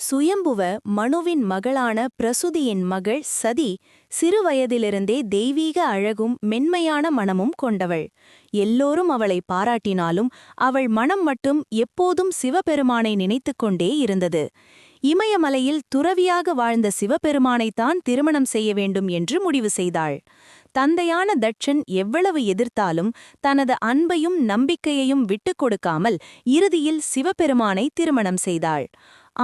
சுயம்புவ மனுவின் மகளான பிரசுதியின் மகள் சதி சிறுவயதிலிருந்தே தெய்வீக அழகும் மென்மையான மனமும் கொண்டவள். எல்லோரும் அவளை பாராட்டினாலும் அவள் மனம் மட்டும் எப்போதும் சிவபெருமானை நினைத்துக் கொண்டே இருந்தது. இமயமலையில் துறவியாக வாழ்ந்த சிவபெருமானைத்தான் திருமணம் செய்ய வேண்டும் என்று முடிவு செய்தாள். தந்தையான தட்சன் எவ்வளவு எதிர்த்தாலும் தனது அன்பையும் நம்பிக்கையையும் விட்டுக் கொடுக்காமல் இறுதியில் சிவபெருமானை திருமணம் செய்தாள்.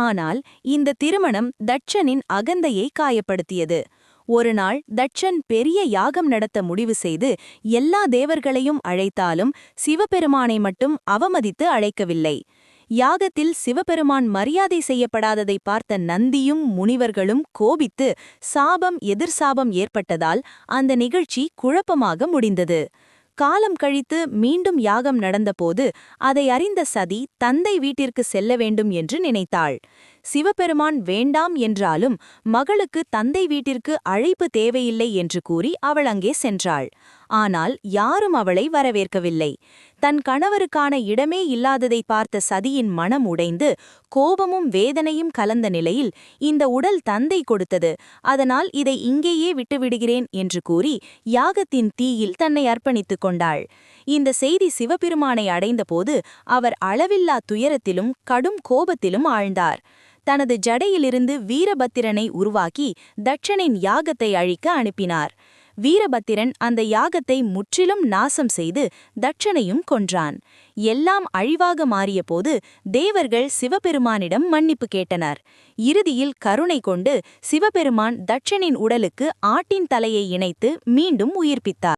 ஆனால் இந்த திருமணம் தட்சனின் அகந்தையை காயப்படுத்தியது. ஒருநாள் தட்சன் பெரிய யாகம் நடத்த முடிவு செய்து எல்லா தேவர்களையும் அழைத்தாலும் சிவபெருமானை மட்டும் அவமதித்து அழைக்கவில்லை. யாகத்தில் சிவபெருமான் மரியாதை செய்யப்படாததை பார்த்த நந்தியும் முனிவர்களும் கோபித்து சாபம் எதிர்சாபம் ஏற்பட்டதால் அந்த நிகழ்ச்சி குழப்பமாக முடிந்தது. காலம் கழித்து மீண்டும் யாகம் நடந்தபோது அதை அறிந்த சதி தந்தை வீட்டிற்கு செல்ல வேண்டும் என்று நினைத்தாள். சிவபெருமான் வேண்டாம் என்றாலும் மகளுக்கு தந்தை வீட்டிற்கு அழைப்பு தேவையில்லை என்று கூறி அவள் அங்கே சென்றாள். ஆனால் யாரும் அவளை வரவேற்கவில்லை. தன் கணவருக்கான இடமே இல்லாததை பார்த்த சதியின் மனம் உடைந்து கோபமும் வேதனையும் கலந்த நிலையில், இந்த உடல் தந்தை கொடுத்தது, அதனால் இதை இங்கேயே விட்டுவிடுகிறேன் என்று கூறி யாகத்தின் தீயில் தன்னை அர்ப்பணித்துக் கொண்டாள். இந்த செய்தி சிவபெருமானை அடைந்தபோது அவர் அளவில்லா துயரத்திலும் கடும் கோபத்திலும் ஆழ்ந்தார். தனது ஜடையிலிருந்து வீரபத்திரனை உருவாக்கி தட்சனின் யாகத்தை அழிக்க அனுப்பினார். வீரபத்திரன் அந்த யாகத்தை முற்றிலும் நாசம் செய்து தட்சனையும் கொன்றான். எல்லாம் அழிவாக மாறியபோது தேவர்கள் சிவபெருமானிடம் மன்னிப்பு கேட்டனர். இறுதியில் கருணை கொண்டு சிவபெருமான் தட்சனின் உடலுக்கு ஆட்டின் தலையை இணைத்து மீண்டும் உயிர்ப்பித்தார்.